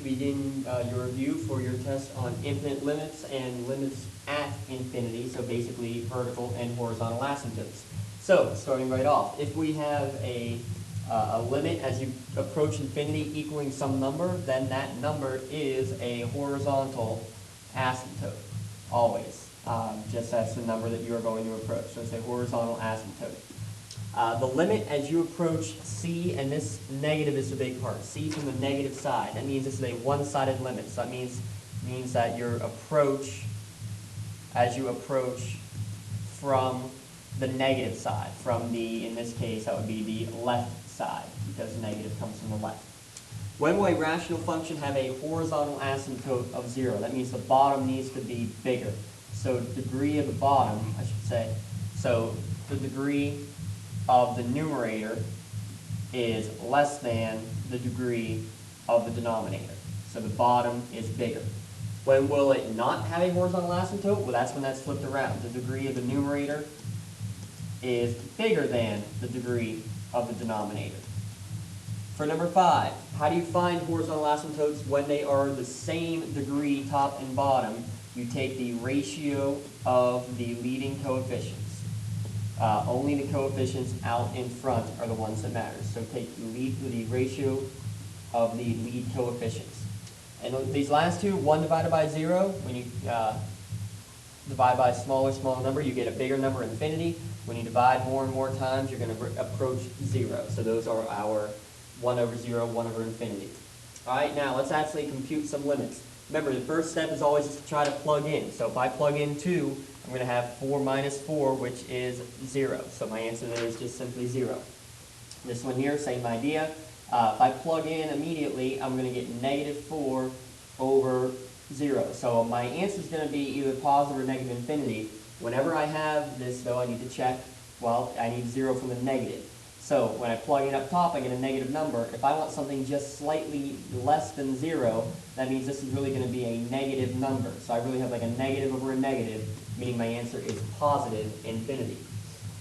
begin your review for your test on infinite limits and limits at infinity, so basically vertical and horizontal asymptotes. So, starting right off, if we have a limit as you approach infinity equaling some number, then that number is a horizontal asymptote, always. Just that's the number that you are going to approach, so it's a horizontal asymptote. The limit as you approach C, and this negative is the big part, C from the negative side. That means this is a one-sided limit. So that means that your approach, as you approach from the negative side, from the, in this case, that would be the left side, because negative comes from the left. When will a rational function have a horizontal asymptote of 0? That means the bottom needs to be bigger. So degree of the bottom, I should say, so the degree of the numerator is less than the degree of the denominator. So the bottom is bigger. When will it not have a horizontal asymptote? Well, that's when that's flipped around. The degree of the numerator is bigger than the degree of the denominator. For number 5, how do you find horizontal asymptotes when they are the same degree top and bottom? You take the ratio of the leading coefficients. Only the coefficients out in front are the ones that matter. So take the ratio of the lead coefficients. And these last two, 1 divided by 0, when you divide by a smaller number, you get a bigger number, infinity. When you divide more and more times, you're going to approach 0. So those are our 1 over 0, 1 over infinity. All right, now let's actually compute some limits. Remember, the first step is always just to try to plug in. So if I plug in 2, I'm going to have 4 minus 4, which is 0. So my answer there is just simply 0. This one here, same idea. If I plug in immediately, I'm going to get negative 4 over 0. So my answer is going to be either positive or negative infinity. Whenever I have this, though, I need to check, well, I need 0 from the negative. So when I plug in up top, I get a negative number. If I want something just slightly less than 0, that means this is really going to be a negative number. So I really have like a negative over a negative, meaning my answer is positive infinity.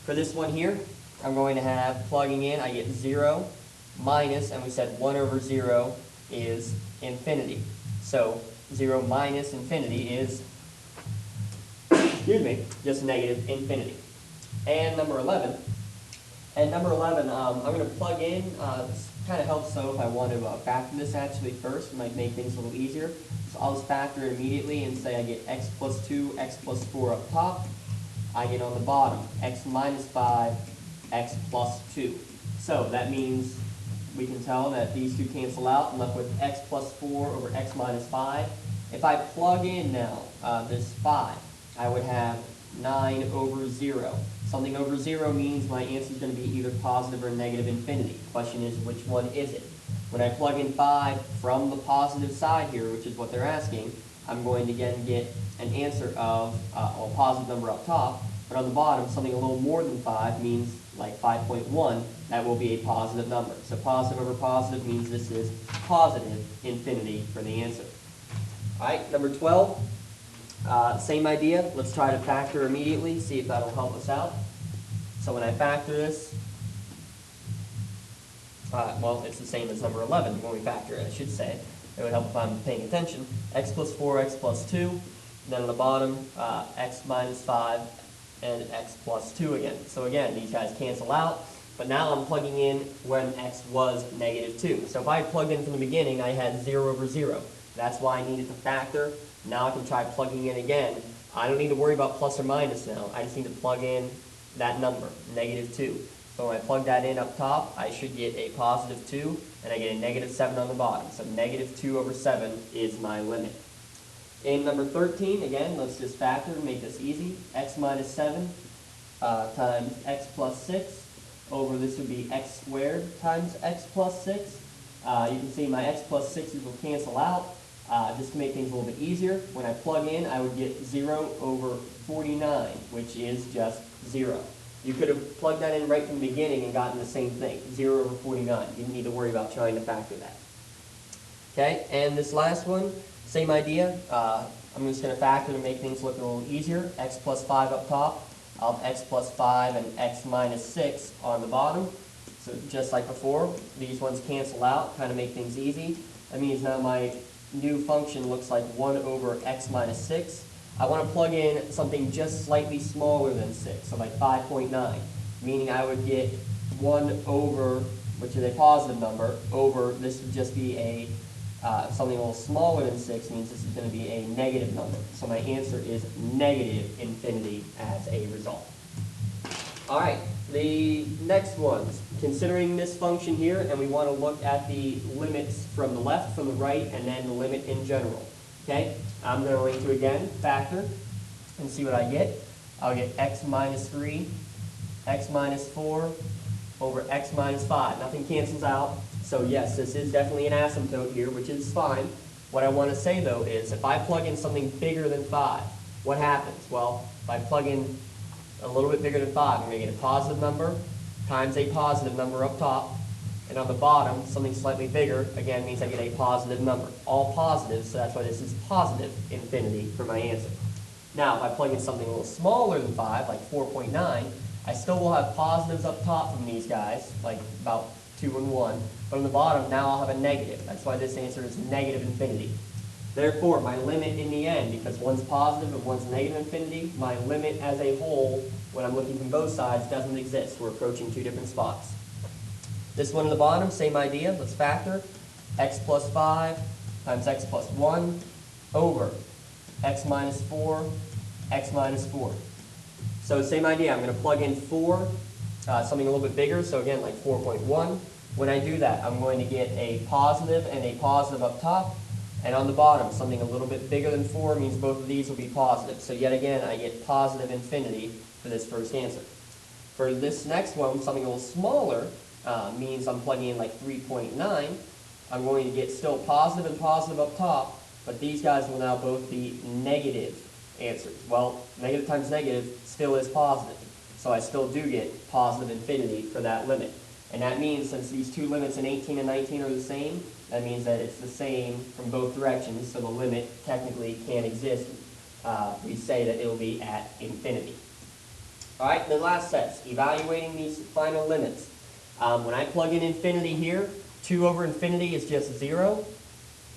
For this one here, I'm going to have, plugging in, I get 0 minus, and we said 1 over 0 is infinity. So 0 minus infinity is, excuse me, just negative infinity. And number 11. And number 11, I'm going to plug in, this kind of helps so if I want to factor this actually first, it might make things a little easier. So I'll just factor it immediately and say I get x plus 2, x plus 4 up top. I get on the bottom, x minus 5, x plus 2. So that means we can tell that these two cancel out. I'm left with x plus 4 over x minus 5. If I plug in now this 5, I would have 9 over 0. Something over 0 means my answer is going to be either positive or negative infinity. The question is, which one is it? When I plug in 5 from the positive side here, which is what they're asking, I'm going to again get an answer of a positive number up top, but on the bottom, something a little more than 5 means like 5.1, that will be a positive number. So positive over positive means this is positive infinity for the answer. All right, number 12. Same idea. Let's try to factor immediately, see if that'll help us out. So when I factor this, well, it's the same as number 11 when we factor it, I should say. It would help if I'm paying attention. X plus 4, x plus 2. Then on the bottom, x minus 5, and x plus 2 again. So again, these guys cancel out. But now I'm plugging in when x was negative 2. So if I had plugged in from the beginning, I had 0 over 0. That's why I needed to factor. Now I can try plugging in again. I don't need to worry about plus or minus now. I just need to plug in that number, negative 2. So when I plug that in up top, I should get a positive 2, and I get a negative 7 on the bottom. So negative 2 over 7 is my limit. In number 13, again, let's just factor and make this easy. X minus 7 times x plus 6 over this would be x squared times x plus 6. You can see my x plus 6's will cancel out. Just to make things a little bit easier, when I plug in, I would get 0 over 49, which is just 0. You could have plugged that in right from the beginning and gotten the same thing, 0 over 49. You didn't need to worry about trying to factor that. Okay, and this last one, same idea. I'm just going to factor to make things look a little easier. X plus 5 up top. I'll have x plus 5 and x minus 6 on the bottom. So just like before, these ones cancel out, kind of make things easy. That means now my new function looks like 1 over x minus 6, I want to plug in something just slightly smaller than 6, so like 5.9, meaning I would get 1 over, which is a positive number, over, this would just be a, something a little smaller than 6 means this is going to be a negative number. So my answer is negative infinity as a result. All right, the next ones, considering this function here, and we want to look at the limits from the left, from the right, and then the limit in general. Okay, I'm going to, again, factor and see what I get. I'll get x minus 3, x minus 4, over x minus 5. Nothing cancels out. So yes, this is definitely an asymptote here, which is fine. What I want to say, though, is if I plug in something bigger than 5, what happens? Well, if I plug in a little bit bigger than 5, I'm going to get a positive number times a positive number up top. And on the bottom, something slightly bigger, again, means I get a positive number. All positives, so that's why this is positive infinity for my answer. Now, if I plug in something a little smaller than 5, like 4.9, I still will have positives up top from these guys, like about 2 and 1. But on the bottom, now I'll have a negative. That's why this answer is negative infinity. Therefore, my limit in the end, because one's positive and one's negative infinity, my limit as a whole, when I'm looking from both sides, doesn't exist. We're approaching 2 different spots. This one at the bottom, same idea. Let's factor. X plus 5 times x plus 1 over x minus 4, x minus 4. So same idea. I'm going to plug in 4, something a little bit bigger. So again, like 4.1. When I do that, I'm going to get a positive and a positive up top. And on the bottom, something a little bit bigger than 4 means both of these will be positive. So yet again, I get positive infinity for this first answer. For this next one, something a little smaller, means I'm plugging in like 3.9. I'm going to get still positive and positive up top, but these guys will now both be negative answers. Well, negative times negative still is positive, so I still do get positive infinity for that limit. And that means since these two limits in 18 and 19 are the same, that means that it's the same from both directions, so the limit technically can't exist. We say that it will be at infinity. All right, the last set, evaluating these final limits. When I plug in infinity here, 2 over infinity is just 0,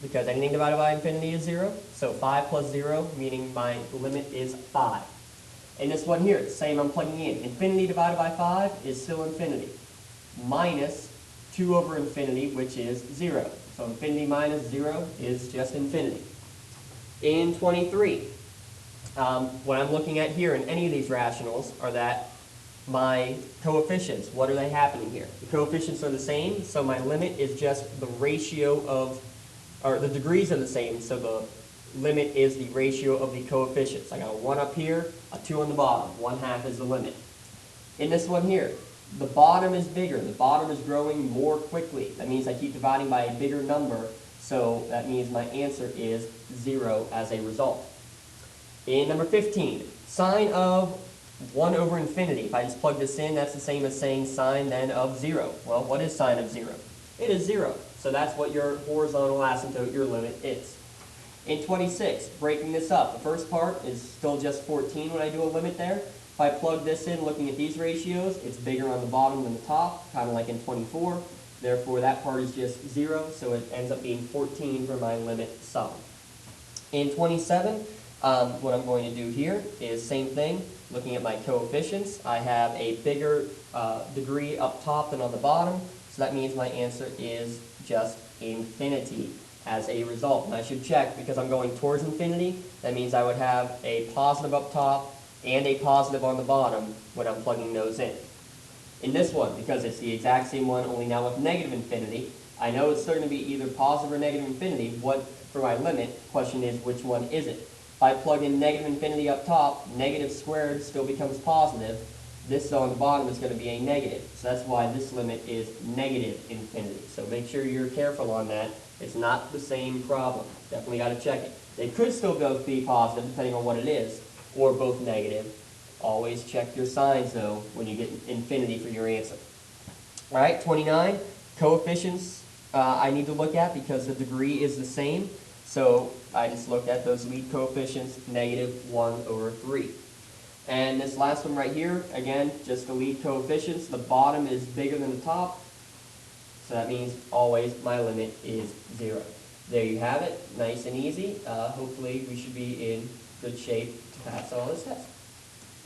because anything divided by infinity is 0. So 5 plus 0, meaning my limit is 5. And this one here, the same I'm plugging in. Infinity divided by 5 is still infinity. Minus 2 over infinity, which is 0. So infinity minus 0 is just infinity. In 23, what I'm looking at here in any of these rationals are that my coefficients, what are they happening here? The coefficients are the same, so my limit is just the ratio of, or the degrees are the same, so the limit is the ratio of the coefficients. I got a 1 up here, a 2 on the bottom. 1/2 is the limit. In this one here, the bottom is bigger. The bottom is growing more quickly. That means I keep dividing by a bigger number, so that means my answer is 0 as a result. In number 15, sine of 1 over infinity. If I just plug this in, that's the same as saying sine then of 0. Well, what is sine of 0? It is 0. So that's what your horizontal asymptote, your limit, is. In 26, breaking this up, the first part is still just 14 when I do a limit there. If I plug this in looking at these ratios, it's bigger on the bottom than the top, kind of like in 24. Therefore, that part is just 0, so it ends up being 14 for my limit sum. In 27, what I'm going to do here is same thing. Looking at my coefficients, I have a bigger degree up top than on the bottom, so that means my answer is just infinity as a result. And I should check, because I'm going towards infinity, that means I would have a positive up top and a positive on the bottom when I'm plugging those in. In this one, because it's the exact same one, only now with negative infinity, I know it's still going to be either positive or negative infinity. What, for my limit, question is which one is it? If I plug in negative infinity up top, negative squared still becomes positive. This on the bottom is going to be a negative. So that's why this limit is negative infinity. So make sure you're careful on that. It's not the same problem. Definitely got to check it. They could still both be positive depending on what it is, or both negative. Always check your signs though when you get infinity for your answer. All right, 29, coefficients I need to look at because the degree is the same. So I just looked at those lead coefficients, negative 1 over 3. And this last one right here, again, just the lead coefficients. The bottom is bigger than the top, so that means always my limit is 0. There you have it, nice and easy. Hopefully we should be in good shape to pass all this test.